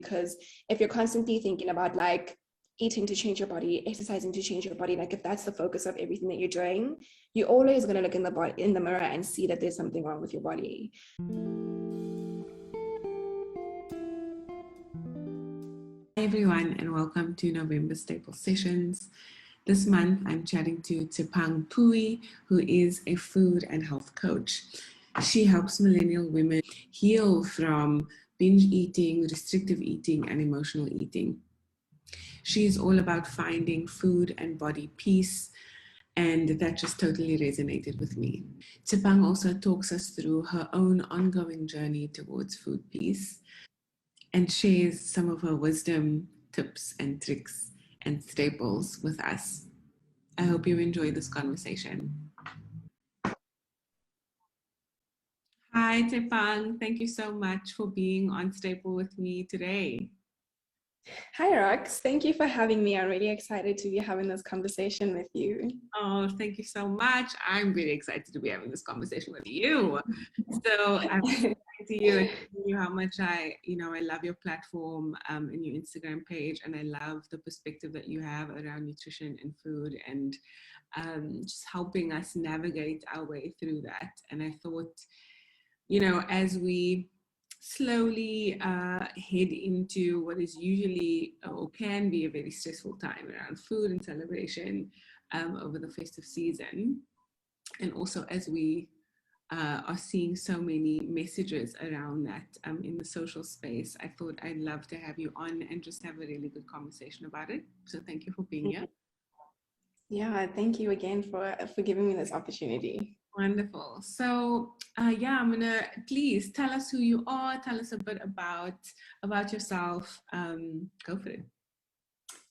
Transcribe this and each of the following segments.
because if you're constantly thinking about like eating to change your body, exercising to change your body, like if that's the focus of everything that you're doing, you're always going to look in the mirror and see that there's something wrong with your body. Hi everyone, and welcome to November Staple Sessions. This month I'm chatting to Tapang, who is a food and health coach. She helps millennial women heal from binge eating, restrictive eating, and emotional eating. She's all about finding food and body peace, and that just totally resonated with me. Tapang also talks us through her own ongoing journey towards food peace and shares some of her wisdom, tips, and tricks and staples with us. I hope you enjoy this conversation. Hi, Tapang. Thank you so much for being on Staple with me today. Hi, Rox. Thank you for having me. I'm really excited to be having this conversation with you. Oh, thank you so much. I'm really excited to be having this conversation with you. So I'm saying to you and telling you how much I love your platform and your Instagram page, and I love the perspective that you have around nutrition and food and just helping us navigate our way through that. And I thought, as we slowly head into what is usually or can be a very stressful time around food and celebration over the festive season, and also as we are seeing so many messages around that in the social space, I thought I'd love to have you on and just have a really good conversation about it. So thank you for being here. Yeah, thank you again for giving me this opportunity. Wonderful. So I'm gonna, please tell us who you are. Tell us a bit about yourself. Go for it.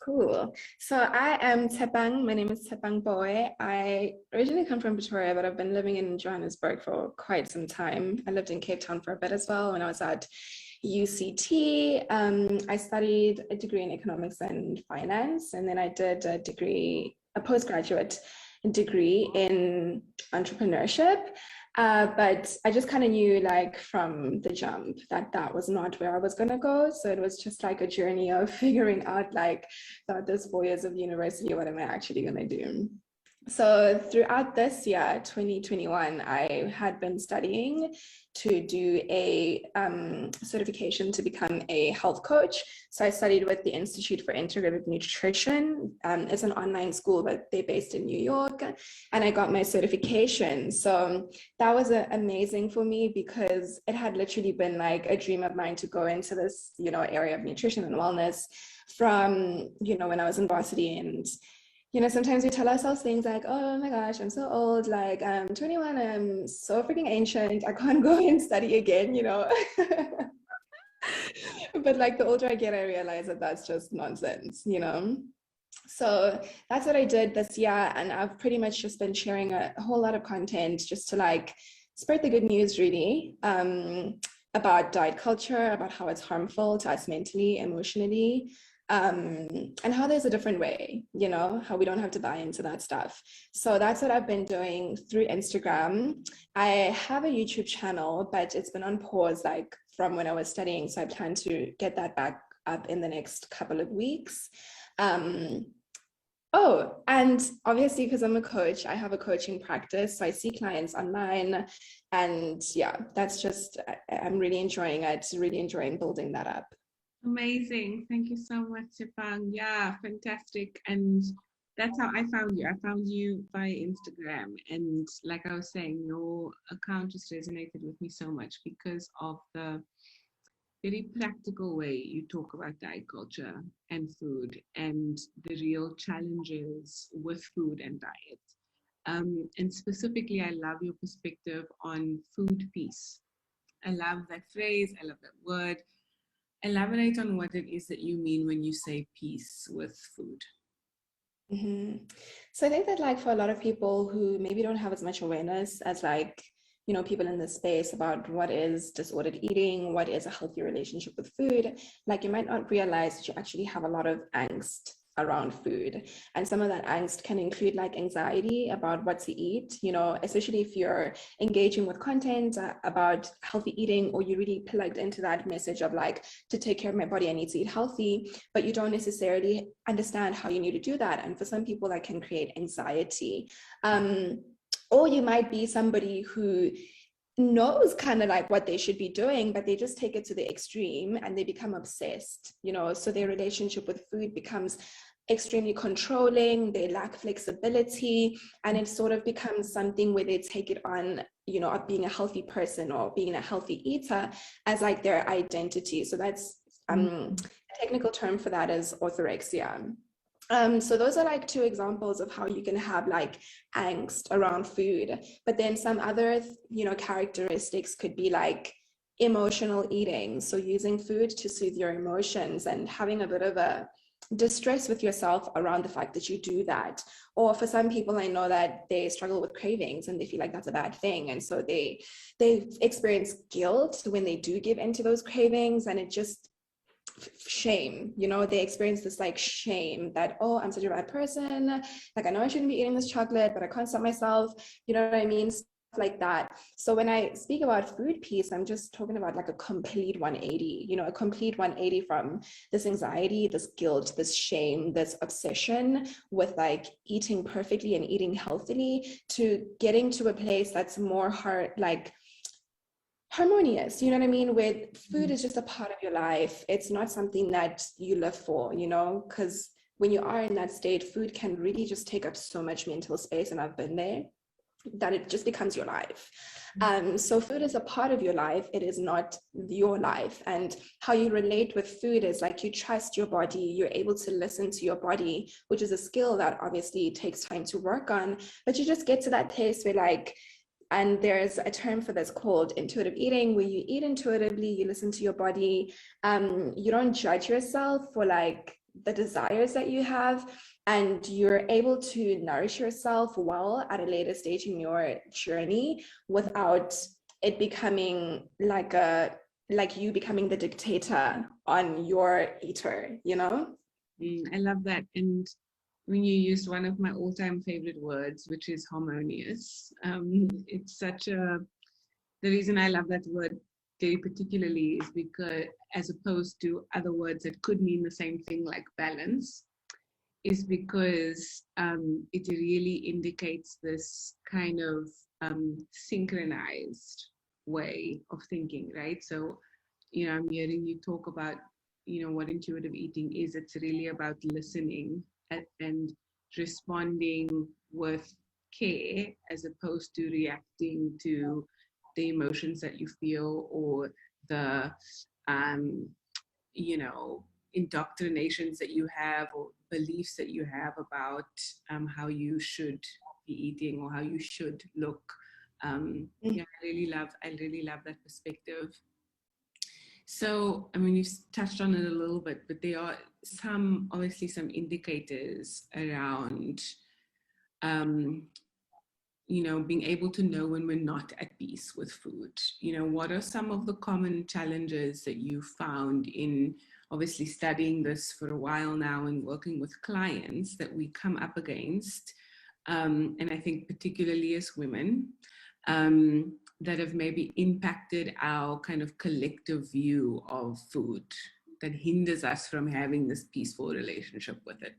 Cool. So I am Tapang. My name is Tapang Boy. I originally come from Pretoria, but I've been living in Johannesburg for quite some time. I lived in Cape Town for a bit as well when I was at UCT. I studied a degree in economics and finance, and then I did a postgraduate degree in entrepreneurship. But I just kind of knew like from the jump that was not where I was going to go. So it was just like a journey of figuring out like throughout those 4 years of university, what am I actually going to do? So throughout this year, 2021, I had been studying to do a certification to become a health coach. So I studied with the Institute for Integrative Nutrition. It's an online school, but they're based in New York. And I got my certification. So that was amazing for me because it had literally been like a dream of mine to go into this, area of nutrition and wellness from, when I was in varsity. And sometimes we tell ourselves things like, oh my gosh, I'm so old, like I'm 21, I'm so freaking ancient, I can't go and study again, But like the older I get, I realize that that's just nonsense, So that's what I did this year. And I've pretty much just been sharing a whole lot of content just to like spread the good news, really, about diet culture, about how it's harmful to us mentally, emotionally. And how there's a different way, how we don't have to buy into that stuff. So that's what I've been doing through Instagram. I have a YouTube channel, but it's been on pause like from when I was studying. So I plan to get that back up in the next couple of weeks. And obviously, because I'm a coach, I have a coaching practice. So I see clients online. And yeah, that's just, I'm really enjoying it, really enjoying building that up. Amazing. Thank you so much, Tapang. Yeah, fantastic. And that's how I found you. I found you via Instagram. And like I was saying, your account just resonated with me so much because of the very practical way you talk about diet culture and food and the real challenges with food and diet. And specifically, I love your perspective on food peace. I love that phrase. I love that word. Elaborate on what it is that you mean when you say peace with food. Mm-hmm. So I think that like for a lot of people who maybe don't have as much awareness as like, people in this space about what is disordered eating, what is a healthy relationship with food, like you might not realize that you actually have a lot of angst around food. And some of that angst can include like anxiety about what to eat, you know, especially if you're engaging with content about healthy eating, or you really plugged into that message of like, to take care of my body, I need to eat healthy, but you don't necessarily understand how you need to do that. And for some people that can create anxiety. Or you might be somebody who knows kind of like what they should be doing, but they just take it to the extreme and they become obsessed, you know, so their relationship with food becomes extremely controlling, they lack flexibility, and it sort of becomes something where they take it on, you know, of being a healthy person or being a healthy eater as like their identity. So that's a technical term for that is orthorexia. So those are like two examples of how you can have like angst around food. But then some other, you know, characteristics could be like emotional eating. So using food to soothe your emotions and having a bit of a distress with yourself around the fact that you do that. Or for some people, I know that they struggle with cravings and they feel like that's a bad thing. And so they experience guilt when they do give into those cravings, and it just shame, you know, they experience this like shame that, oh, I'm such a bad person, like I know I shouldn't be eating this chocolate, but I can't stop myself, you know what I mean, stuff like that. So when I speak about food piece, I'm just talking about like a complete 180, you know, a complete 180 from this anxiety, this guilt, this shame, this obsession with like eating perfectly and eating healthily, to getting to a place that's more hard, like harmonious, you know what I mean? Where food is just a part of your life. It's not something that you live for, you know, because when you are in that state, food can really just take up so much mental space, and I've been there, that it just becomes your life. So food is a part of your life. It is not your life. And how you relate with food is like you trust your body, you're able to listen to your body, which is a skill that obviously takes time to work on, but you just get to that place where like, and there's a term for this called intuitive eating, where you eat intuitively, you listen to your body, you don't judge yourself for like the desires that you have, and you're able to nourish yourself well at a later stage in your journey without it becoming like you becoming the dictator on your eater, you know? I love that. And when you used one of my all-time favorite words, which is harmonious. It's such a, the reason I love that word very particularly is because, as opposed to other words that could mean the same thing like balance, is because it really indicates this kind of synchronized way of thinking, right? So, you know, I'm hearing you talk about, you know, what intuitive eating is. It's really about listening and responding with care, as opposed to reacting to the emotions that you feel, or the you know, indoctrinations that you have, or beliefs that you have about how you should be eating or how you should look. Yeah, I really love that perspective. So, I mean, you've touched on it a little bit, but there are obviously some indicators around, you know, being able to know when we're not at peace with food. You know, what are some of the common challenges that you found in obviously studying this for a while now and working with clients that we come up against? And I think particularly as women, that have maybe impacted our kind of collective view of food, that hinders us from having this peaceful relationship with it.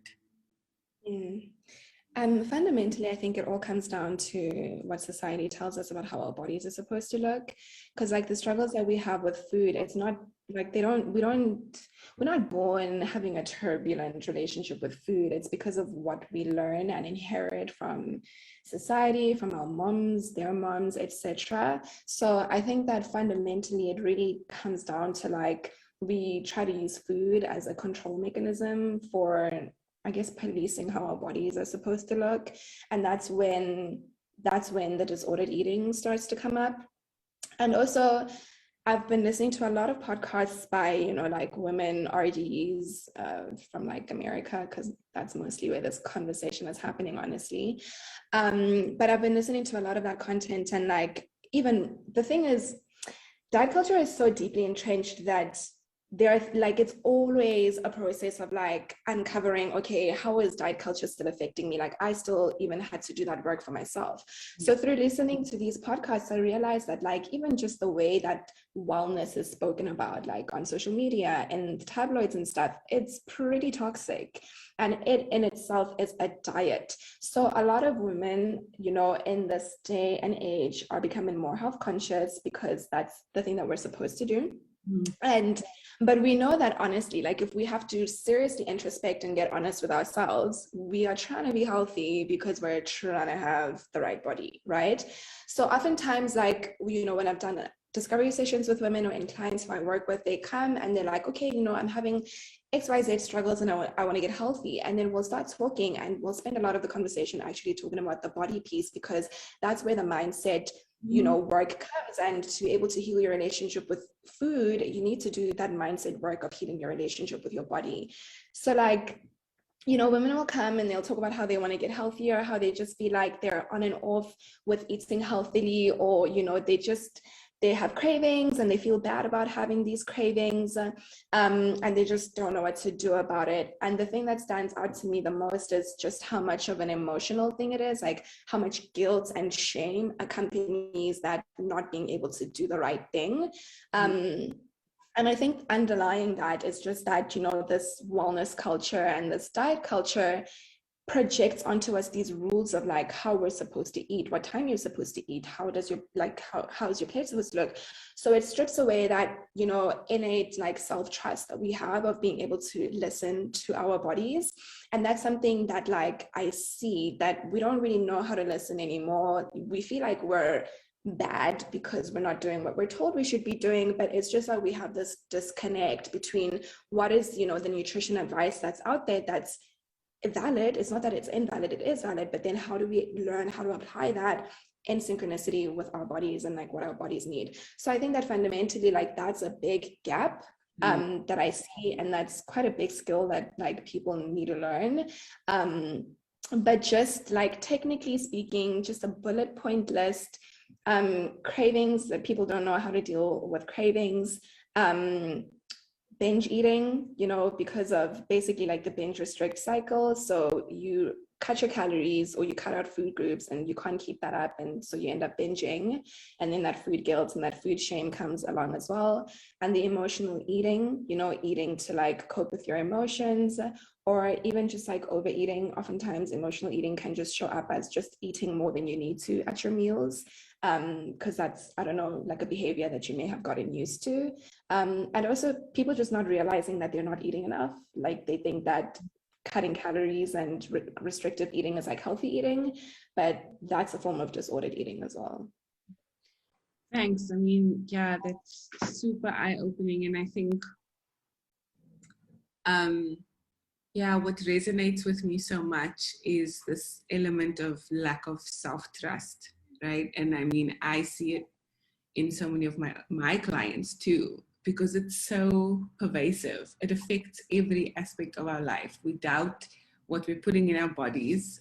Fundamentally, I think it all comes down to what society tells us about how our bodies are supposed to look. Because like the struggles that we have with food, it's not like we're not born having a turbulent relationship with food. It's because of what we learn and inherit from society, from our moms, their moms, etc. So I think that fundamentally it really comes down to like, we try to use food as a control mechanism for, I guess, policing how our bodies are supposed to look. And that's when the disordered eating starts to come up. And also, I've been listening to a lot of podcasts by, you know, like women RDs from like America, because that's mostly where this conversation is happening, honestly. But I've been listening to a lot of that content, and like, even the thing is, diet culture is so deeply entrenched that they're like, it's always a process of like uncovering, okay, how is diet culture still affecting me? Like I still even had to do that work for myself. So through listening to these podcasts, I realized that like even just the way that wellness is spoken about, like on social media and tabloids and stuff, it's pretty toxic. And it in itself is a diet. So a lot of women, you know, in this day and age are becoming more health conscious because that's the thing that we're supposed to do. And but we know that honestly, like if we have to seriously introspect and get honest with ourselves, we are trying to be healthy because we're trying to have the right body, right? So oftentimes, like, you know, when I've done discovery sessions with women or in clients who I work with, they come and they're like, okay, you know, I'm having XYZ struggles and I want to get healthy. And then we'll start talking and we'll spend a lot of the conversation actually talking about the body piece, because that's where the mindset, you know, work comes. And to be able to heal your relationship with food, you need to do that mindset work of healing your relationship with your body. So like, you know, women will come and they'll talk about how they want to get healthier, how they just feel like they're on and off with eating healthily, or, you know, they have cravings and they feel bad about having these cravings, and they just don't know what to do about it. And the thing that stands out to me the most is just how much of an emotional thing it is, like how much guilt and shame accompanies that not being able to do the right thing. And I think underlying that is just that, you know, this wellness culture and this diet culture projects onto us these rules of like how we're supposed to eat, what time you're supposed to eat, how does your like how's your plate supposed to look. So it strips away that, you know, innate like self-trust that we have of being able to listen to our bodies. And that's something that like I see that we don't really know how to listen anymore. We feel like we're bad because we're not doing what we're told we should be doing, but it's just that we have this disconnect between what is, you know, the nutrition advice that's out there that's valid. It's not that it's invalid, it is valid, but then how do we learn how to apply that in synchronicity with our bodies and like what our bodies need? So I think that fundamentally like that's a big gap that I see, and that's quite a big skill that like people need to learn. But just like technically speaking, just a bullet point list, cravings, that people don't know how to deal with cravings, binge eating, you know, because of basically like the binge restrict cycle. So you cut your calories or you cut out food groups and you can't keep that up. And so you end up binging. And then that food guilt and that food shame comes along as well. And the emotional eating, you know, eating to like cope with your emotions, or even just like overeating. Oftentimes emotional eating can just show up as just eating more than you need to at your meals, because that's, I don't know, like a behavior that you may have gotten used to. And also people just not realizing that they're not eating enough. Like they think that cutting calories and restrictive eating is like healthy eating, but that's a form of disordered eating as well. Thanks. I mean, yeah, that's super eye-opening. And I think, yeah, what resonates with me so much is this element of lack of self-trust, right? And I mean, I see it in so many of my clients too, because it's so pervasive. It affects every aspect of our life. We doubt what we're putting in our bodies.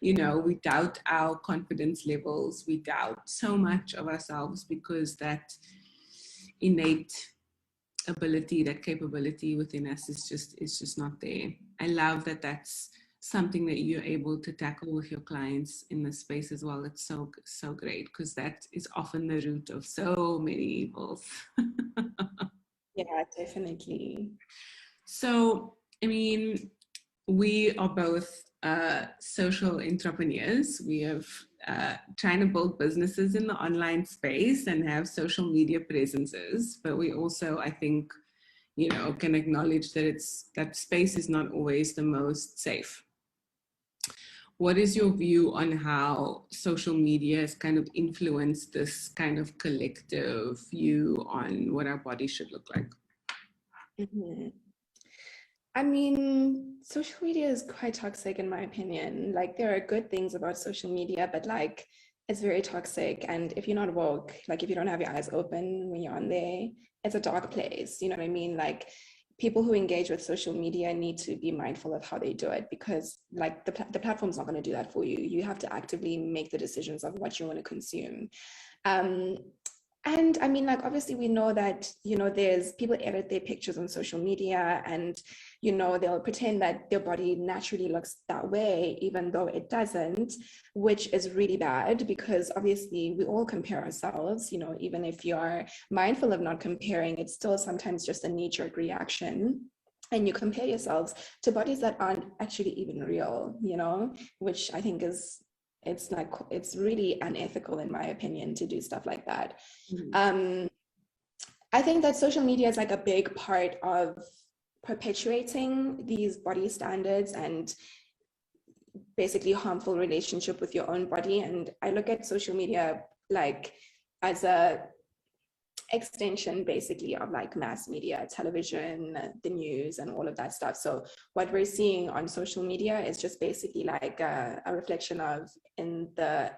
You know, we doubt our confidence levels. We doubt so much of ourselves because that innate ability, that capability within us is just not there. I love that that's something that you're able to tackle with your clients in this space as well. It's so great, because that is often the root of so many evils. Yeah, definitely. So, I mean, we are both social entrepreneurs. We have trying to build businesses in the online space and have social media presences, but we also, I think, you know, can acknowledge that that space is not always the most safe. What is your view on how social media has kind of influenced this kind of collective view on what our body should look like? Mm-hmm. I mean, social media is quite toxic in my opinion. Like there are good things about social media, but like it's very toxic. And if you're not woke, like if you don't have your eyes open when you're on there, it's a dark place. You know what I mean? Like people who engage with social media need to be mindful of how they do it, because like the platform's not going to do that for you. You have to actively make the decisions of what you want to consume. And I mean, like, obviously we know that, there's people edit their pictures on social media and, they'll pretend that their body naturally looks that way, even though it doesn't, which is really bad because obviously we all compare ourselves, even if you are mindful of not comparing, it's still sometimes just a knee-jerk reaction. And you compare yourselves to bodies that aren't actually even real, which I think it's really unethical in my opinion to do stuff like that. Mm-hmm. I think that social media is like a big part of perpetuating these body standards and basically harmful relationship with your own body. And I look at social media like as a extension basically of like mass media, television, the news, and all of that stuff. So what we're seeing on social media is just basically like a reflection of in the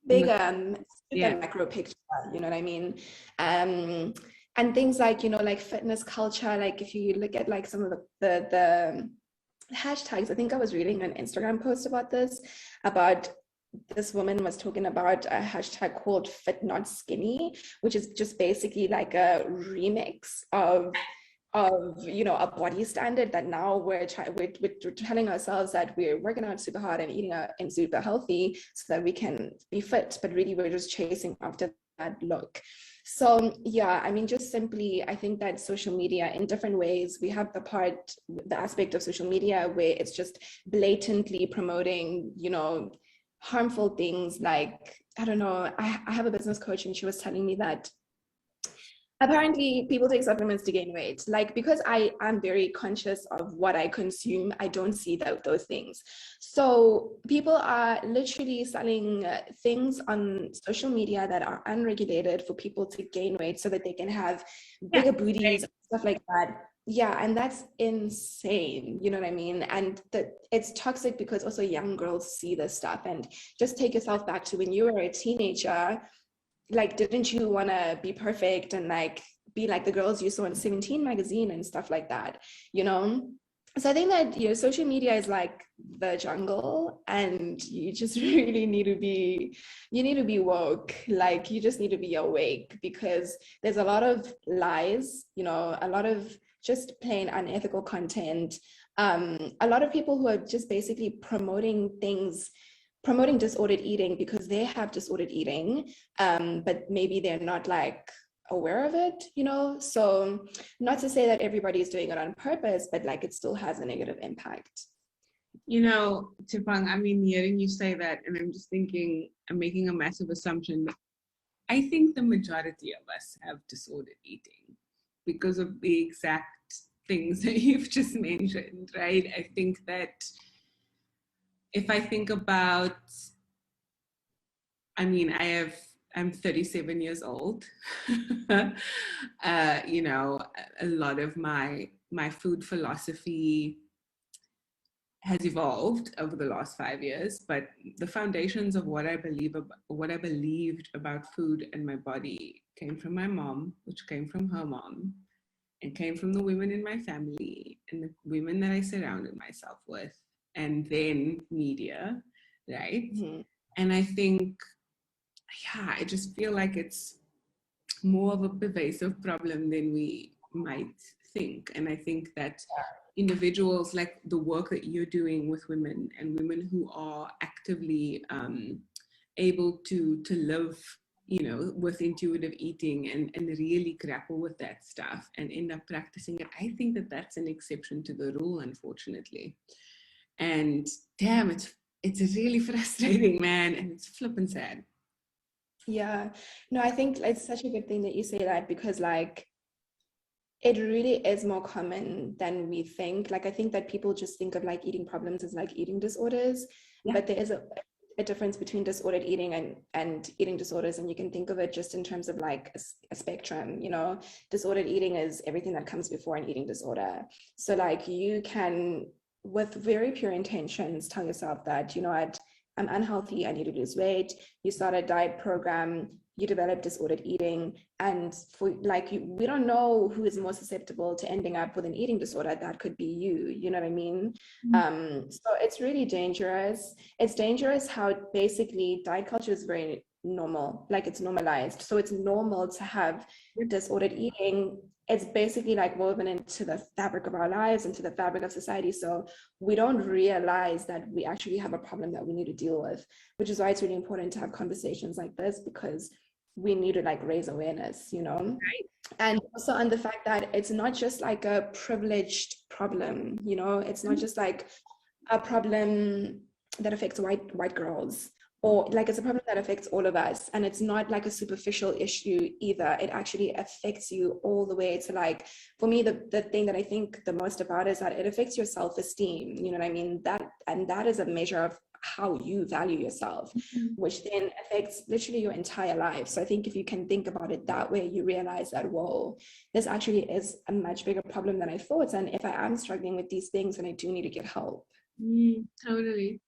bigger macro picture, you know what I mean? And things like, like fitness culture, like if you look at like some of the hashtags, I think I was reading an Instagram post about this woman was talking about a hashtag called Fit Not Skinny, which is just basically like a remix of a body standard that now we're telling ourselves that we're working out super hard and eating and super healthy so that we can be fit, but really we're just chasing after that look. So yeah, I mean, just simply, I think that social media in different ways, we have the aspect of social media where it's just blatantly promoting, harmful things. Like, I don't know, I have a business coach and she was telling me that apparently people take supplements to gain weight. Like, because I am very conscious of what I consume, I don't see those things. So people are literally selling things on social media that are unregulated for people to gain weight so that they can have bigger booties, stuff like that. Yeah, and that's insane, you know what I mean? And it's toxic because also young girls see this stuff. And just take yourself back to when you were a teenager. Like, didn't you want to be perfect and like be like the girls you saw in 17 magazine and stuff like that, So I think that, social media is like the jungle, and you just really need to be woke. Like, you just need to be awake because there's a lot of lies, a lot of just plain unethical content. A lot of people who are just basically promoting disordered eating because they have disordered eating, but maybe they're not like aware of it, So not to say that everybody is doing it on purpose, but like it still has a negative impact. Tapang, I mean, hearing you say that, and I'm just thinking, I'm making a massive assumption. I think the majority of us have disordered eating because of the exact things that you've just mentioned, right? I think that if I think about, I mean, I'm 37 years old. A lot of my food philosophy has evolved over the last 5 years, but the foundations of what I believed about food and my body came from my mom, which came from her mom, and came from the women in my family and the women that I surrounded myself with, and then media, right? Mm-hmm. And I think, I just feel like it's more of a pervasive problem than we might think. And I think that individuals, like the work that you're doing with women and women who are actively able to live, with intuitive eating and really grapple with that stuff and end up practicing it, I think that that's an exception to the rule, unfortunately. And damn, it's really frustrating, man, and it's flippin' sad. Yeah, no, I think it's such a good thing that you say that because like it really is more common than we think. Like, I think that people just think of like eating problems as like eating disorders, but there is a difference between disordered eating and eating disorders. And you can think of it just in terms of like a spectrum, disordered eating is everything that comes before an eating disorder. So like you can, with very pure intentions, tell yourself that, I'm unhealthy, I need to lose weight. You start a diet program, you develop disordered eating, and for like we don't know who is more susceptible to ending up with an eating disorder. That could be you know what I mean? So it's really dangerous. It's dangerous how basically diet culture is very normal, like it's normalized. So it's normal to have disordered eating. It's basically like woven into the fabric of our lives, into the fabric of society. So we don't realize that we actually have a problem that we need to deal with, which is why it's really important to have conversations like this, because we need to like raise awareness, you know? Right. And also on the fact that it's not just like a privileged problem, you know, it's not just like a problem that affects white girls, or like it's a problem that affects all of us. And it's not like a superficial issue either. It actually affects you all the way to like, for me, the thing that I think the most about is that it affects your self-esteem, you know what I mean? That is a measure of how you value yourself, which then affects literally your entire life. So I think if you can think about it that way, you realize that, whoa, this actually is a much bigger problem than I thought. And if I am struggling with these things, then I do need to get help. Totally.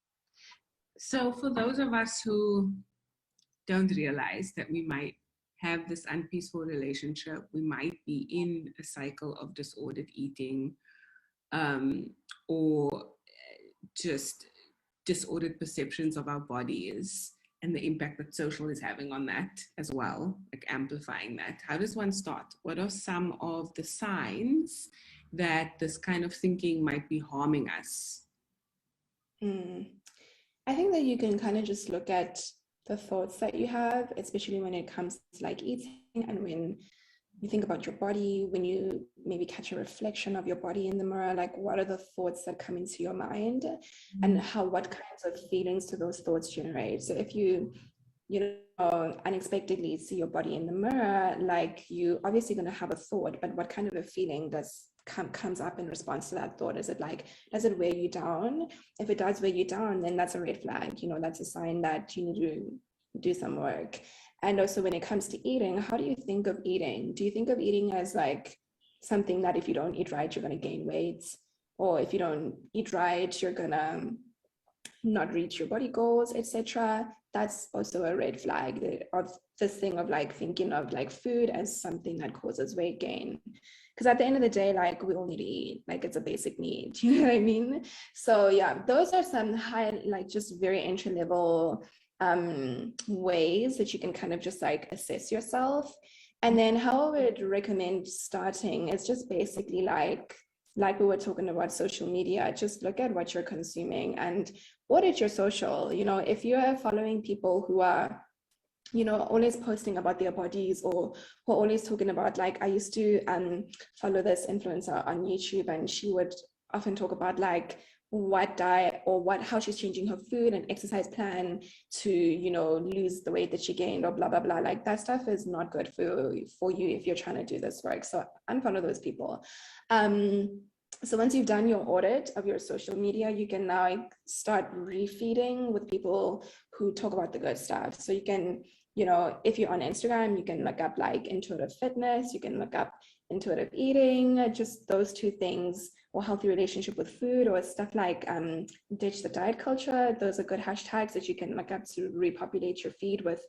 So for those of us who don't realize that we might have this unpeaceful relationship, we might be in a cycle of disordered eating, or just disordered perceptions of our bodies, and the impact that social is having on that as well, like amplifying that. How does one start? What are some of the signs that this kind of thinking might be harming us? I think that you can kind of just look at the thoughts that you have, especially when it comes to like eating, and when you think about your body, when you maybe catch a reflection of your body in the mirror, like what are the thoughts that come into your mind, and what kinds of feelings do those thoughts generate? So if you unexpectedly see your body in the mirror, like you obviously going to have a thought, but what kind of a feeling comes up in response to that thought? Is it like, does it weigh you down? If it does weigh you down, then that's a red flag. You know, that's a sign that you need to do some work. And also when it comes to eating, how do you think of eating? Do you think of eating as like something that if you don't eat right, you're going to gain weight? Or if you don't eat right, you're going to not reach your body goals, etc. That's also a red flag of this thing of like thinking of like food as something that causes weight gain. Because at the end of the day, like we all need to eat, like it's a basic need, you know what I mean? So yeah, those are some high, like just very entry level ways that you can kind of just like assess yourself. And then how I would recommend starting is just basically like we were talking about social media, just look at what you're consuming and audit your social. You know, if you're following people who are, you know, always posting about their bodies, or who are always talking about, like I used to follow this influencer on YouTube, and she would often talk about like what diet or how she's changing her food and exercise plan to, you know, lose the weight that she gained or blah blah blah. Like that stuff is not good for you if you're trying to do this work. So unfollow those people. So once you've done your audit of your social media, you can now like start refeeding with people who talk about the good stuff. So you can, you know, if you're on Instagram, you can look up like intuitive fitness, you can look up intuitive eating, just those two things, or healthy relationship with food, or stuff like ditch the diet culture. Those are good hashtags that you can look up to repopulate your feed with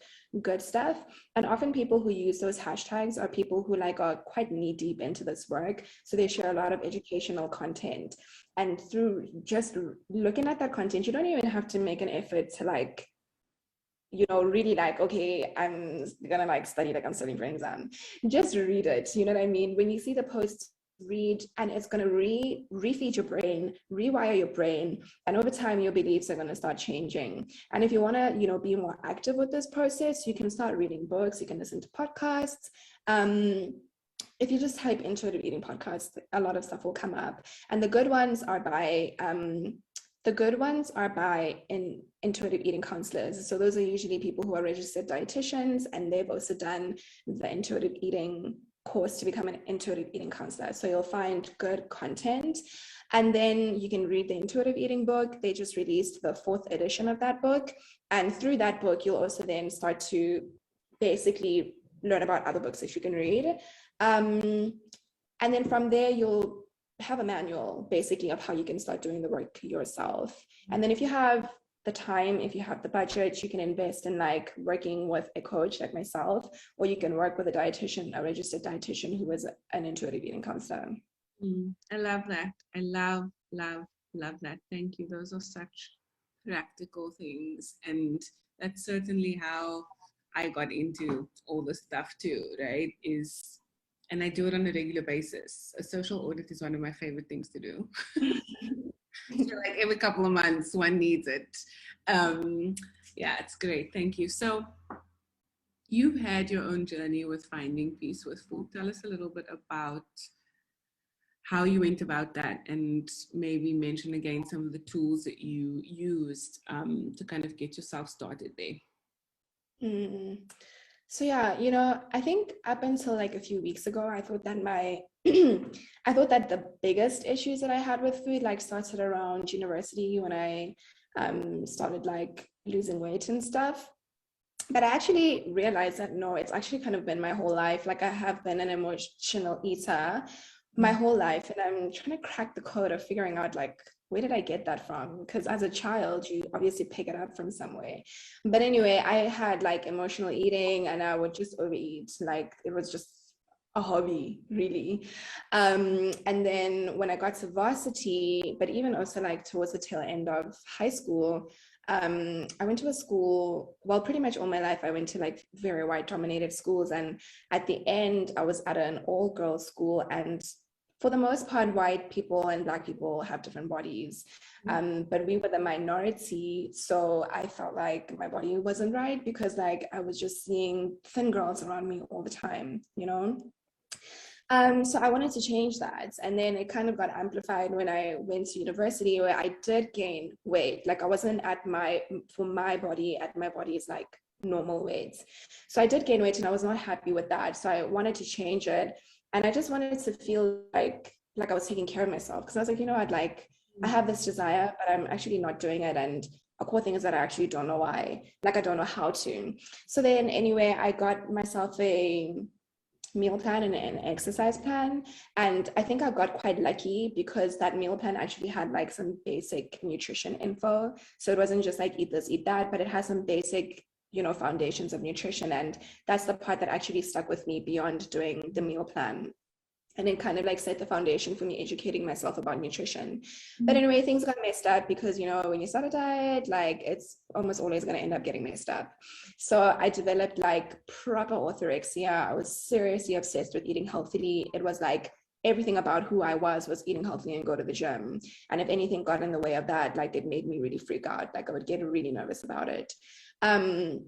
good stuff. And often people who use those hashtags are people who like are quite knee deep into this work. So they share a lot of educational content. And through just looking at that content, you don't even have to make an effort to like, you know, really like, okay, I'm gonna like study like I'm studying for an exam. Just read it, you know what I mean? When you see the post, read, and it's gonna refeed your brain, rewire your brain, and over time your beliefs are gonna start changing. And if you wanna, you know, be more active with this process, you can start reading books, you can listen to podcasts. If you just type intuitive eating podcasts, a lot of stuff will come up, and the good ones are by intuitive eating counselors. So those are usually people who are registered dietitians, and they've also done the intuitive eating course to become an intuitive eating counselor. So you'll find good content. And then you can read the intuitive eating book. They just released the 4th edition of that book. And through that book, you'll also then start to basically learn about other books that you can read. And then from there, you'll have a manual basically of how you can start doing the work yourself. And then if you have the time, if you have the budget, you can invest in like working with a coach like myself, or you can work with a dietitian, a registered dietitian who is an intuitive eating counselor. I love that. I love that. Thank you. Those are such practical things. And that's certainly how I got into all this stuff too, right? And I do it on a regular basis. A social audit is one of my favorite things to do. So like every couple of months, one needs it. Yeah, it's great. Thank you. So you've had your own journey with finding peace with food. Tell us a little bit about how you went about that, and maybe mention again some of the tools that you used to kind of get yourself started there. So yeah, I think up until like a few weeks ago, I thought that I thought that the biggest issues that I had with food like started around university when I started like losing weight and stuff. But I actually realized that no, it's actually kind of been my whole life. Like I have been an emotional eater my whole life, and I'm trying to crack the code of figuring out like where did I get that from? Because as a child, you obviously pick it up from somewhere. But anyway, I had like emotional eating, and I would just overeat. Like it was just a hobby, really. And then when I got to varsity, but even also like towards the tail end of high school, I went to a school, well, pretty much all my life, I went to like very white dominated schools. And at the end, I was at an all girls school. And for the most part, white people and Black people have different bodies. But we were the minority. So I felt like my body wasn't right because like I was just seeing thin girls around me all the time, So I wanted to change that. And then it kind of got amplified when I went to university, where I did gain weight. Like I wasn't at my body's like normal weight. So I did gain weight and I was not happy with that. So I wanted to change it. And I just wanted to feel like I was taking care of myself. Because I was like, I have this desire, but I'm actually not doing it. And a core thing is that I actually don't know why. Like I don't know how to. So then anyway, I got myself a meal plan and an exercise plan, and I think I got quite lucky because that meal plan actually had like some basic nutrition info. So it wasn't just like eat this, eat that, but it has some basic foundations of nutrition, and that's the part that actually stuck with me beyond doing the meal plan. And it kind of like set the foundation for me educating myself about nutrition. But anyway, things got messed up because, when you start a diet, like it's almost always going to end up getting messed up. So I developed like proper orthorexia. I was seriously obsessed with eating healthily. It was like everything about who I was eating healthily and go to the gym. And if anything got in the way of that, like it made me really freak out. Like I would get really nervous about it. And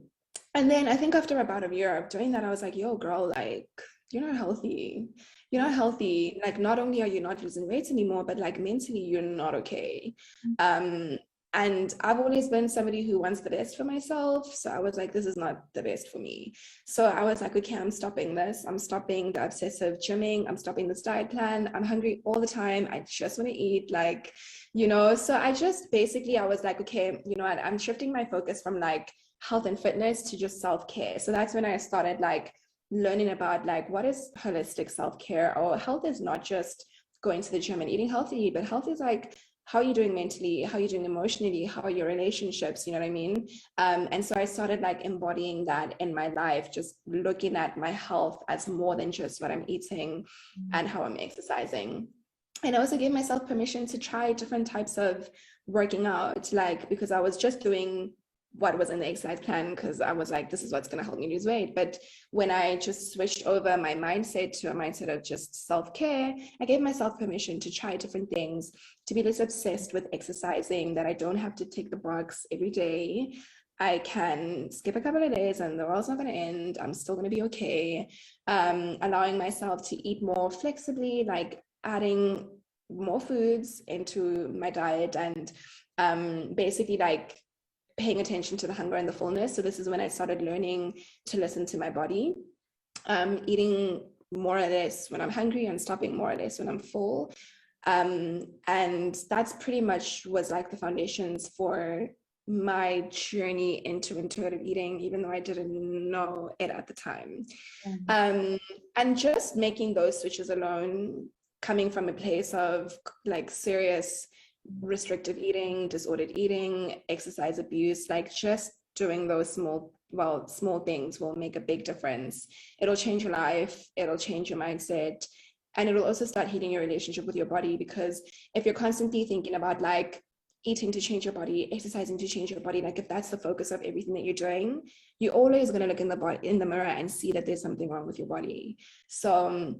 then I think after about a year of doing that, I was like, yo, girl, like, you're not healthy. You're not healthy. Like, not only are you not losing weight anymore, but like mentally, you're not okay. And I've always been somebody who wants the best for myself. So I was like, this is not the best for me. So I was like, okay, I'm stopping this. I'm stopping the obsessive gymming. I'm stopping this diet plan. I'm hungry all the time. I just want to eat, so I just basically, I was like, okay, I'm shifting my focus from like health and fitness to just self-care. So that's when I started like learning about like what is holistic self-care. Or health is not just going to the gym and eating healthy, but health is like how are you doing mentally, how are you doing emotionally, how are your relationships, you know what I mean? And so I started like embodying that in my life, just looking at my health as more than just what I'm eating and how I'm exercising. And I also gave myself permission to try different types of working out, like because I was just doing what was in the exercise plan because I was like, this is what's going to help me lose weight. But when I just switched over my mindset to a mindset of just self-care, I gave myself permission to try different things, to be less obsessed with exercising, that I don't have to take the box every day. I can skip a couple of days and the world's not going to end. I'm still going to be okay. Allowing myself to eat more flexibly, like adding more foods into my diet, and basically like paying attention to the hunger and the fullness. So this is when I started learning to listen to my body, eating more or less when I'm hungry and stopping more or less when I'm full. And that's pretty much was like the foundations for my journey into intuitive eating, even though I didn't know it at the time. And just making those switches alone, coming from a place of like serious restrictive eating, disordered eating, exercise abuse, like just doing those small things will make a big difference. It'll change your life, it'll change your mindset, and it'll also start healing your relationship with your body. Because if you're constantly thinking about like, eating to change your body, exercising to change your body, like if that's the focus of everything that you're doing, you're always going to look in the mirror and see that there's something wrong with your body. So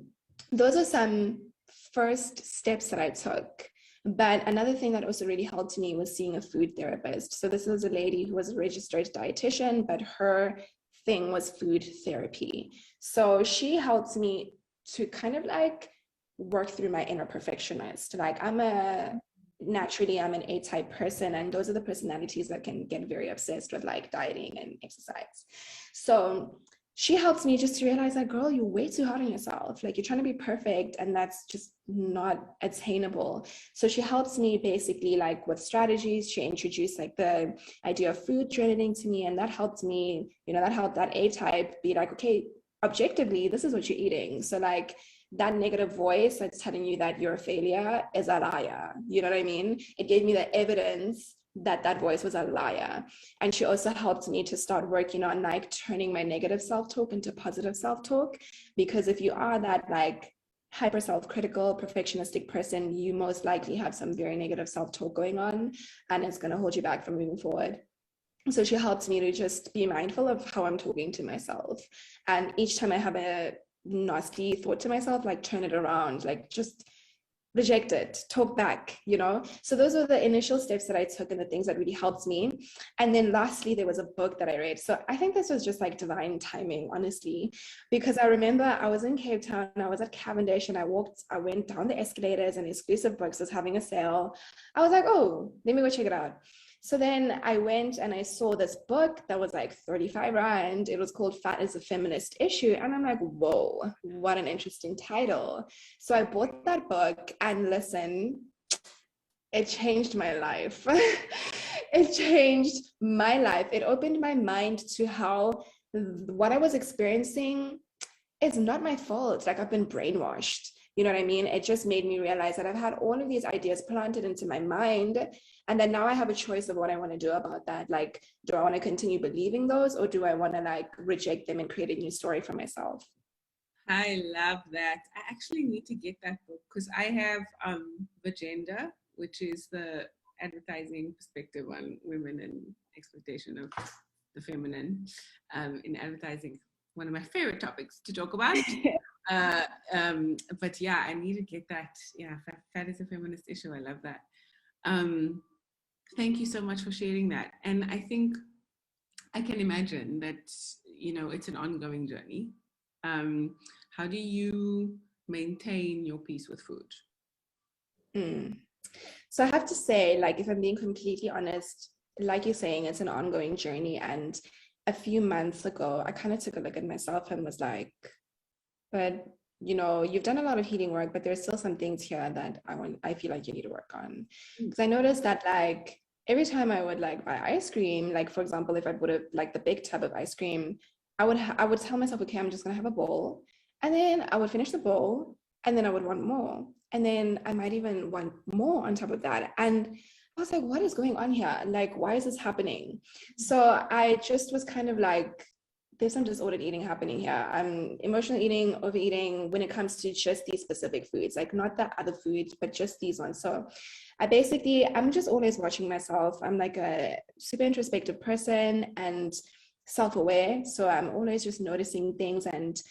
those are some first steps that I took. But another thing that also really helped me was seeing a food therapist. So this was a lady who was a registered dietitian, but her thing was food therapy. So she helped me to kind of like work through my inner perfectionist. Like naturally I'm an A-type person, and those are the personalities that can get very obsessed with like dieting and exercise. So she helps me just to realize that, girl, you're way too hard on yourself. Like you're trying to be perfect, and that's just not attainable. So she helps me basically like with strategies. She introduced like the idea of food journaling to me, and that helped me, that helped that A-type be like, okay, objectively, this is what you're eating. So like that negative voice that's telling you that you're a failure is a liar. You know what I mean? It gave me the evidence that voice was a liar. And she also helped me to start working on like turning my negative self-talk into positive self-talk, because if you are that like hyper self-critical perfectionistic person, you most likely have some very negative self-talk going on, and it's going to hold you back from moving forward. So she helped me to just be mindful of how I'm talking to myself, and each time I have a nasty thought to myself, like turn it around, like just reject it, talk back, So those were the initial steps that I took and the things that really helped me. And then lastly, there was a book that I read. So I think this was just like divine timing, honestly, because I remember I was in Cape Town, I was at Cavendish, and I went down the escalators, and Exclusive Books was having a sale. I was like, oh, let me go check it out. So then I went and I saw this book that was like 35 Rand. It was called Fat is a Feminist Issue. And I'm like, whoa, what an interesting title. So I bought that book, and listen, it changed my life. It changed my life. It opened my mind to how what I was experiencing is not my fault. Like I've been brainwashed. You know what I mean? It just made me realize that I've had all of these ideas planted into my mind, and then now I have a choice of what I want to do about that. Like, do I want to continue believing those, or do I want to like reject them and create a new story for myself? I love that. I actually need to get that book, because I have Agenda, which is the advertising perspective on women and exploitation of the feminine in advertising. One of my favorite topics to talk about. But yeah, I need to get that. Yeah, fat is a feminist issue. I love that. Thank you so much for sharing that. And I think I can imagine that, it's an ongoing journey. How do you maintain your peace with food? So I have to say, like, if I'm being completely honest, like you're saying, it's an ongoing journey. And a few months ago, I kind of took a look at myself and was like, but you've done a lot of healing work, but there's still some things here that I feel like you need to work on. Because I noticed that like every time I would like buy ice cream, like for example, if I would have like the big tub of ice cream, I would tell myself, okay, I'm just gonna have a bowl, and then I would finish the bowl, and then I would want more, and then I might even want more on top of that. And I was like, what is going on here? Like, why is this happening? So I just was kind of like, there's some disordered eating happening here. I'm emotional eating, overeating when it comes to just these specific foods, like not the other foods, but just these ones. So I'm just always watching myself. I'm like a super introspective person and self-aware. So I'm always just noticing things. And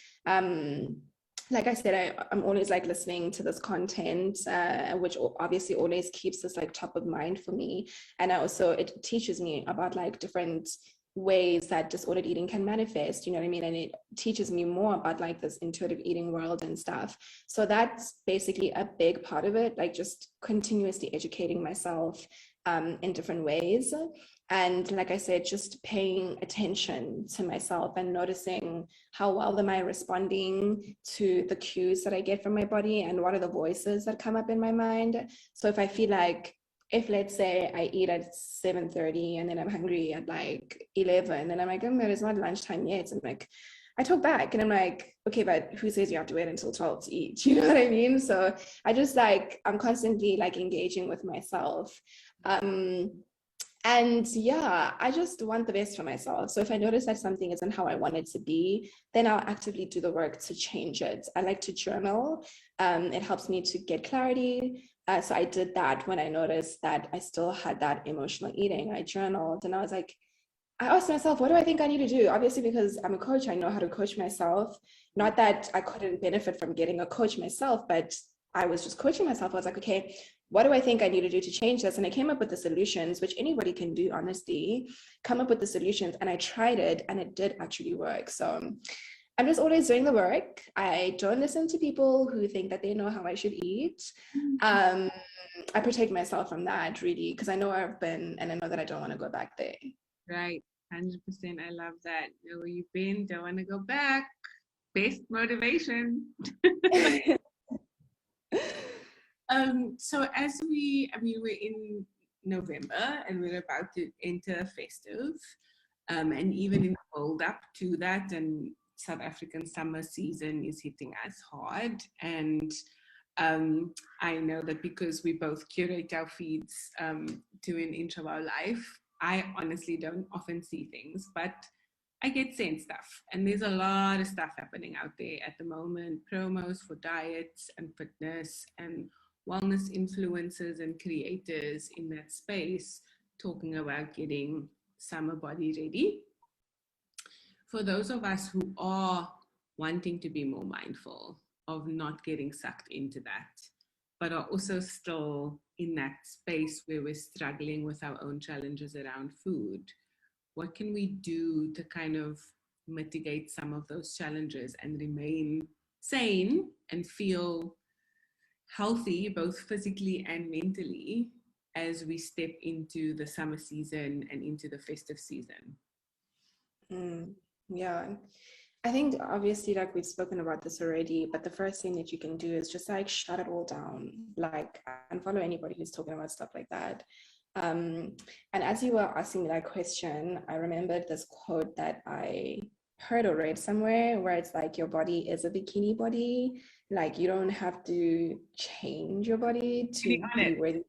like I said, I'm always like listening to this content, which obviously always keeps this like top of mind for me. And it teaches me about like different ways that disordered eating can manifest, you know what I mean? And it teaches me more about like this intuitive eating world and stuff. So that's basically a big part of it, like just continuously educating myself in different ways. And like I said, just paying attention to myself and noticing how well am I responding to the cues that I get from my body, and what are the voices that come up in my mind. So if I feel like, if let's say I eat at 7:30 and then I'm hungry at like 11, and I'm like, oh, it's not lunchtime yet. So I'm like, I talk back and I'm like, okay, but who says you have to wait until 12 to eat? You know what I mean? So I just like, I'm constantly like engaging with myself. And yeah, I just want the best for myself. So if I notice that something isn't how I want it to be, then I'll actively do the work to change it. I like to journal. It helps me to get clarity. So I did that when I noticed that I still had that emotional eating. I journaled and I was like, I asked myself, what do I think I need to do? Obviously, because I'm a coach, I know how to coach myself. Not that I couldn't benefit from getting a coach myself, but I was just coaching myself. I was like, okay, what do I think I need to do to change this? And I came up with the solutions, which anybody can do, honestly, come up with the solutions. And I tried it and it did actually work. So I'm just always doing the work. I don't listen to people who think that they know how I should eat. Um, I protect myself from that really, because I know I've been and I know that I don't want to go back there. Right. 100%. I love that. Know where you've been, don't want to go back. Best motivation. So as we're in November and we're about to enter festive, and even in the build up to that, and South African summer season is hitting us hard. And I know that because we both curate our feeds to an inch of our life, I honestly don't often see things, but I get sent stuff. And there's a lot of stuff happening out there at the moment, promos for diets and fitness and wellness influencers and creators in that space talking about getting summer body ready. For those of us who are wanting to be more mindful of not getting sucked into that, but are also still in that space where we're struggling with our own challenges around food, what can we do to kind of mitigate some of those challenges and remain sane and feel healthy, both physically and mentally, as we step into the summer season and into the festive season? Yeah. I think obviously like we've spoken about this already, but the first thing that you can do is just like shut it all down, like unfollow anybody who's talking about stuff like that. And as you were asking me that question, I remembered this quote that I heard or read somewhere where it's like your body is a bikini body. Like you don't have to change your body to be worthy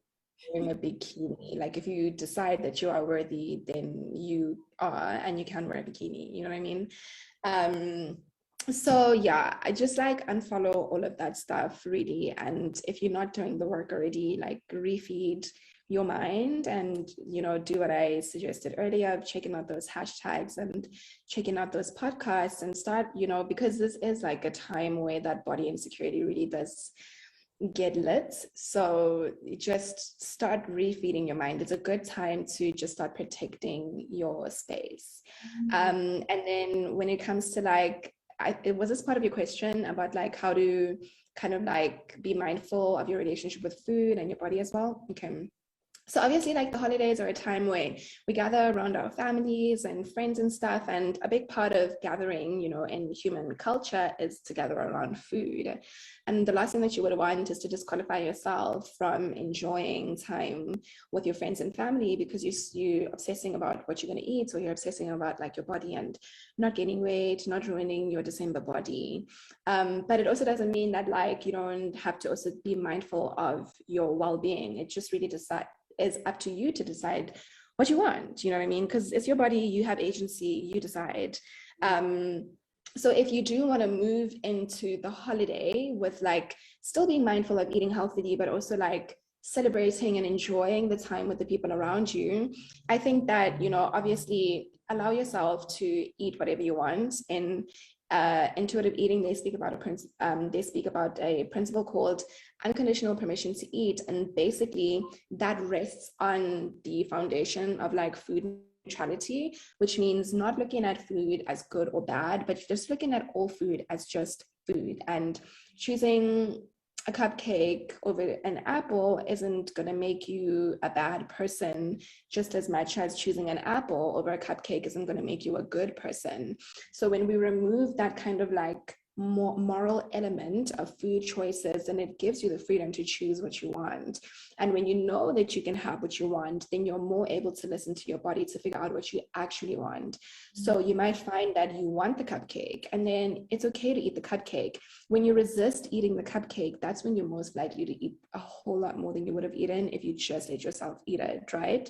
wearing a bikini. Like if you decide that you are worthy, then you are, and you can wear a bikini. You know what I mean? So yeah, I just like unfollow all of that stuff really. And if you're not doing the work already, like refeed your mind and, you know, do what I suggested earlier of checking out those hashtags and checking out those podcasts and start, you know, because this is like a time where that body insecurity really does get lit. So just start refeeding your mind. It's a good time to just start protecting your space. And then when it comes to like, it was this part of your question about like how to kind of like be mindful of your relationship with food and your body as well. Okay. So obviously like the holidays are a time where we gather around our families and friends and stuff. And a big part of gathering, you know, in human culture is to gather around food. And the last thing that you would want is to disqualify yourself from enjoying time with your friends and family because you're obsessing about what you're going to eat, or you're obsessing about like your body and not gaining weight, not ruining your December body. But it also doesn't mean that like you don't have to also be mindful of your well-being. It just really is up to you to decide what you want, you know what I mean? Because it's your body, you have agency, you decide. So if you do want to move into the holiday with like still being mindful of eating healthily, but also like celebrating and enjoying the time with the people around you, I think that, you know, obviously allow yourself to eat whatever you want. In intuitive eating, they speak about a principle called unconditional permission to eat, and basically that rests on the foundation of like food neutrality, which means not looking at food as good or bad, but just looking at all food as just food. And choosing a cupcake over an apple isn't going to make you a bad person just as much as choosing an apple over a cupcake isn't going to make you a good person. So when we remove that kind of like more moral element of food choices, and it gives you the freedom to choose what you want. And when you know that you can have what you want, then you're more able to listen to your body to figure out what you actually want. So you might find that you want the cupcake, and then it's okay to eat the cupcake. When you resist eating the cupcake, that's when you're most likely to eat a whole lot more than you would have eaten if you just let yourself eat it, right?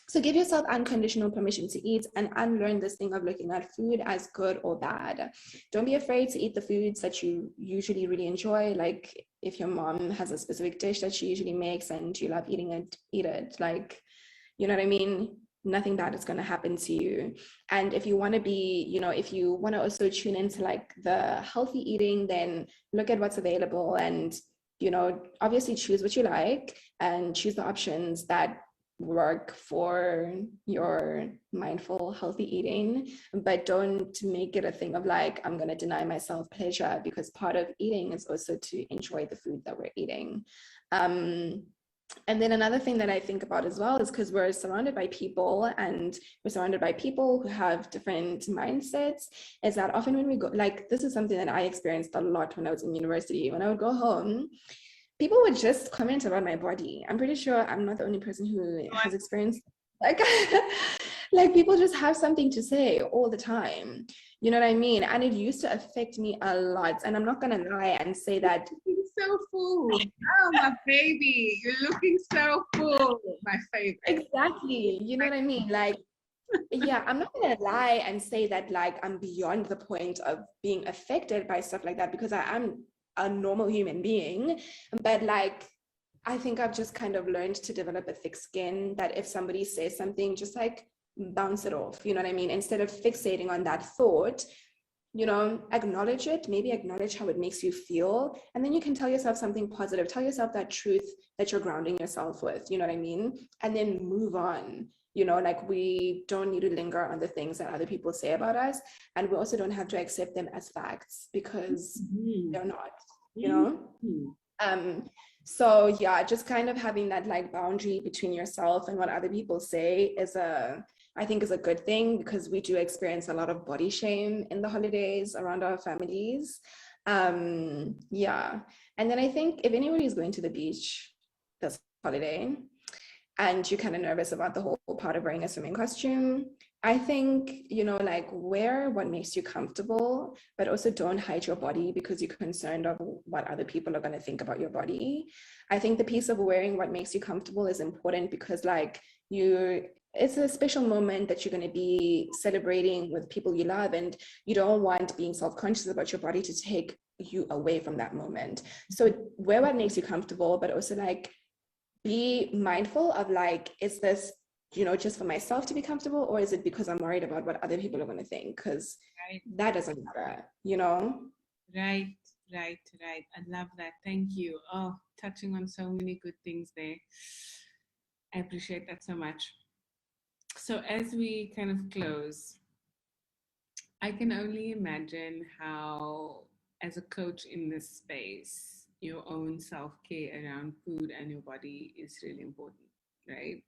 So give yourself unconditional permission to eat and unlearn this thing of looking at food as good or bad. Don't be afraid to eat the foods that you usually really enjoy. Like if your mom has a specific dish that she usually makes and you love eating it, eat it. Like, you know what I mean? Nothing bad is going to happen to you. And if you want to be, if you want to also tune into like the healthy eating, then look at what's available and, obviously choose what you like and choose the options that work for your mindful healthy eating, but don't make it a thing of like, I'm going to deny myself pleasure, because part of eating is also to enjoy the food that we're eating. And then another thing that I think about as well is because we're surrounded by people and we're surrounded by people who have different mindsets, is that often when we go, like, this is something that I experienced a lot when I was in university. When I would go home, people would just comment about my body. I'm pretty sure I'm not the only person who has experienced like like people just have something to say all the time. You know what I mean? And it used to affect me a lot. And I'm not gonna lie and say that You're so full. Oh, my baby, you're looking so full. My favorite. Exactly. You know what I mean? Like, yeah, I'm not gonna lie and say that like I'm beyond the point of being affected by stuff like that, because I am a normal human being. But like, I think I've just kind of learned to develop a thick skin that if somebody says something, just like bounce it off. You know what I mean? Instead of fixating on that thought, acknowledge it, maybe acknowledge how it makes you feel. And then you can tell yourself something positive, tell yourself that truth that you're grounding yourself with, you know what I mean? And then move on. Like we don't need to linger on the things that other people say about us. And we also don't have to accept them as facts, because they're not, So yeah, just kind of having that like boundary between yourself and what other people say I think is a good thing, because we do experience a lot of body shame in the holidays around our families. Yeah. And then I think if anybody is going to the beach this holiday and you're kind of nervous about the whole part of wearing a swimming costume, I think, like wear what makes you comfortable, but also don't hide your body because you're concerned of what other people are going to think about your body. I think the piece of wearing what makes you comfortable is important because like it's a special moment that you're going to be celebrating with people you love, and you don't want being self-conscious about your body to take you away from that moment. So wear what makes you comfortable, but also like be mindful of like, is this, just for myself to be comfortable, or is it because I'm worried about what other people are going to think? Because that doesn't matter, Right. I love that. Thank you. Oh, touching on so many good things there. I appreciate that so much. So as we kind of close, I can only imagine how, as a coach in this space, your own self-care around food and your body is really important, right?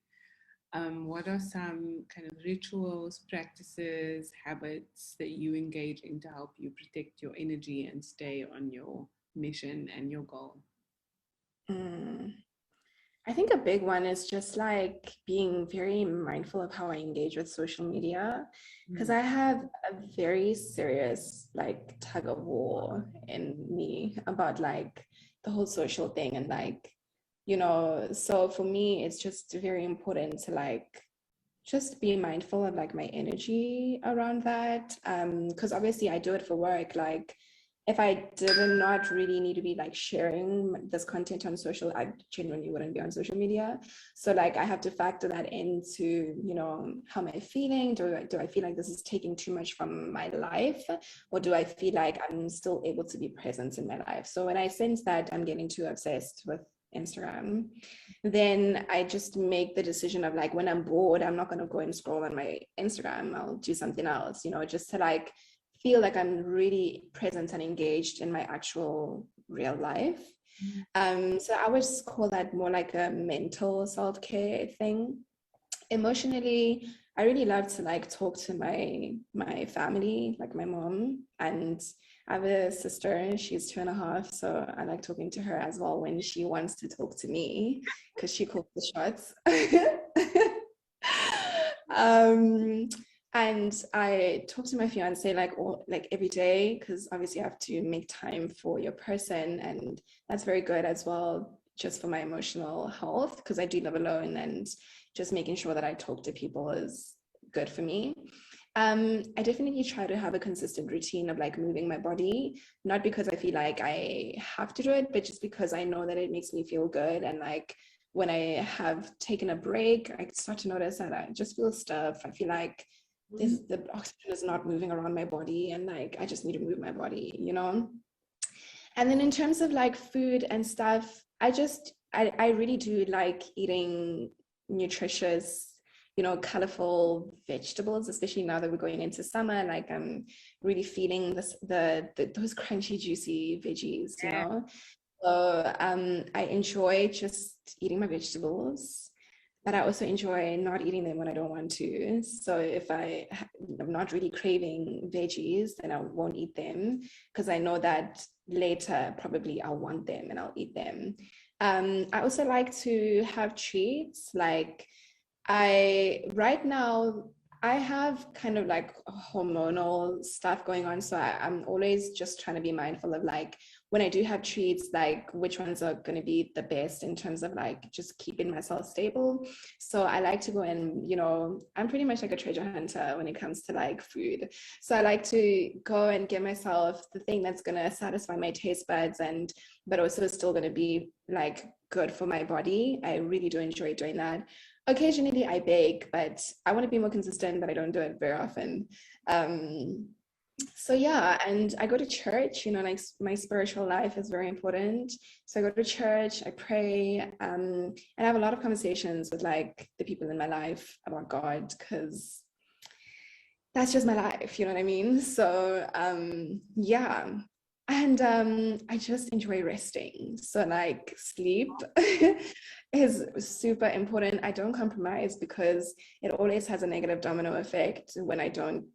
What are some kind of rituals, practices, habits that you engage in to help you protect your energy and stay on your mission and your goal? I think a big one is just like being very mindful of how I engage with social media, because I have a very serious like tug of war in me about like the whole social thing. And like, so for me, it's just very important to like just be mindful of like my energy around that. Because obviously I do it for work. Like if I did not really need to be like sharing this content on social, I genuinely wouldn't be on social media. So like I have to factor that into, how am I feeling? Do I feel like this is taking too much from my life? Or do I feel like I'm still able to be present in my life? So when I sense that I'm getting too obsessed with Instagram, then I just make the decision of like, when I'm bored, I'm not going to go and scroll on my Instagram. I'll do something else, just to like feel like I'm really present and engaged in my actual real life. So I would just call that more like a mental self-care thing. Emotionally, I really love to like talk to my family, like my mom, and I have a sister, she's 2.5, so I like talking to her as well when she wants to talk to me, because she calls the shots. And I talk to my fiance like every day, because obviously you have to make time for your person, and that's very good as well. just for my emotional health, because I do live alone, and just making sure that I talk to people is good for me. I definitely try to have a consistent routine of like moving my body, not because I feel like I have to do it, but just because I know that it makes me feel good. And like when I have taken a break, I start to notice that I just feel stuff. I feel like the oxygen is not moving around my body, and like I just need to move my body, you know? And then in terms of like food and stuff, I really do like eating nutritious, you know, colorful vegetables, especially now that we're going into summer. Like I'm really feeling those crunchy, juicy veggies, you Yeah. know. So I enjoy just eating my vegetables, but I also enjoy not eating them when I don't want to. So if I'm not really craving veggies, then I won't eat them, because I know that later probably I'll want them and I'll eat them. I also like to have treats. Like right now, I have kind of like hormonal stuff going on. So I'm always just trying to be mindful of like when I do have treats, like which ones are going to be the best in terms of like just keeping myself stable. So I like to go and, you know, I'm pretty much like a treasure hunter when it comes to like food. So I like to go and get myself the thing that's going to satisfy my taste buds, and but also still going to be like good for my body. I really do enjoy doing that. Occasionally I bake, but I want to be more consistent, but I don't do it very often. So yeah, and I go to church, you know, like my spiritual life is very important. So I go to church, I pray, and I have a lot of conversations with like the people in my life about God, because that's just my life, you know what I mean? So yeah. And I just enjoy resting. So like sleep is super important. I don't compromise, because it always has a negative domino effect when I don't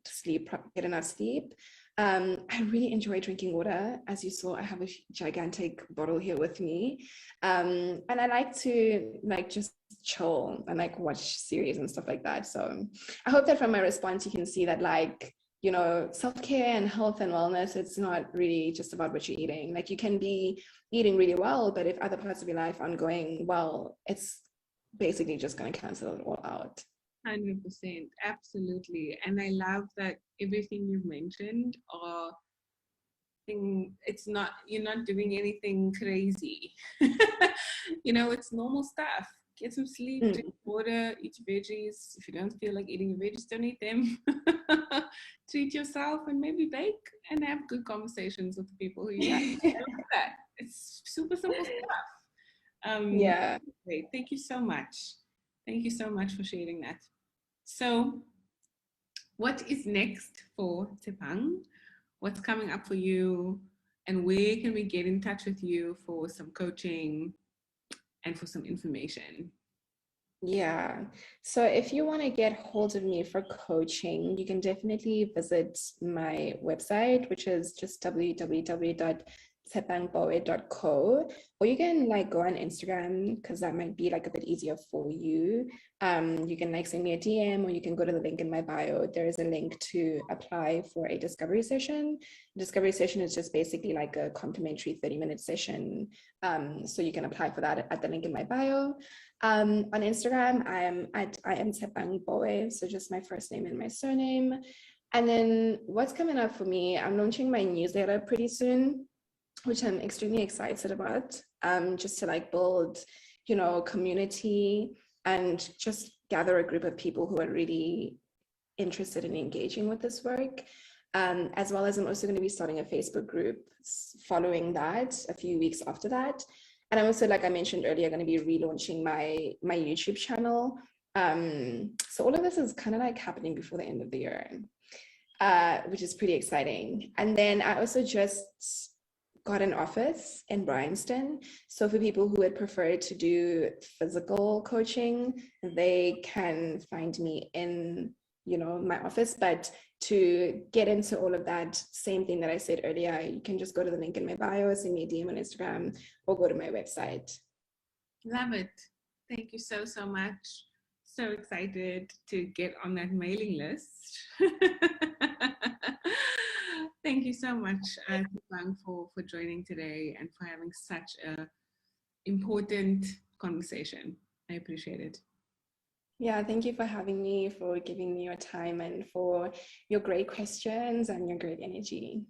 get enough sleep. I really enjoy drinking water. As you saw, I have a gigantic bottle here with me. And I like to like just chill and like watch series and stuff like that. So I hope that from my response, you can see that like, you know, self-care and health and wellness, it's not really just about what you're eating. Like you can be eating really well, but if other parts of your life aren't going well, it's basically just going to cancel it all out. 100%, absolutely. And I love that everything you've mentioned are it's not, you're not doing anything crazy. You know, it's normal stuff. Get some sleep, drink water, eat your veggies. If you don't feel like eating your veggies, don't eat them. Treat yourself, and maybe bake and have good conversations with the people who you like. I love that. It's super simple stuff. Yeah. Great. Thank you so much. Thank you so much for sharing that. So, what is next for Tapang? What's coming up for you? And where can we get in touch with you for some coaching and for some information? Yeah. So if you want to get hold of me for coaching, you can definitely visit my website, which is just www.tapangboe.co, or you can like go on Instagram, because that might be like a bit easier for you. You can like send me a DM, or you can go to the link in my bio. There is a link to apply for a discovery session. Discovery session is just basically like a complimentary 30-minute session. So you can apply for that at the link in my bio. On Instagram, I am Tapang Boe, so just my first name and my surname. And then what's coming up for me, I'm launching my newsletter pretty soon, which I'm extremely excited about. Just to like build, you know, community and just gather a group of people who are really interested in engaging with this work. As well as I'm also going to be starting a Facebook group following that, a few weeks after that. And I'm also, like I mentioned earlier, going to be relaunching my YouTube channel. So all of this is kind of like happening before the end of the year, which is pretty exciting. And then I also just got an office in Bryanston. So for people who would prefer to do physical coaching, they can find me in, you know, my office. But to get into all of that, same thing that I said earlier, you can just go to the link in my bio, send me a DM on Instagram, or go to my website. Love it. Thank you so, so much. So excited to get on that mailing list. Thank you so much, Tapang, for joining today and for having such important conversation. I appreciate it. Yeah, thank you for having me, for giving me your time, and for your great questions and your great energy.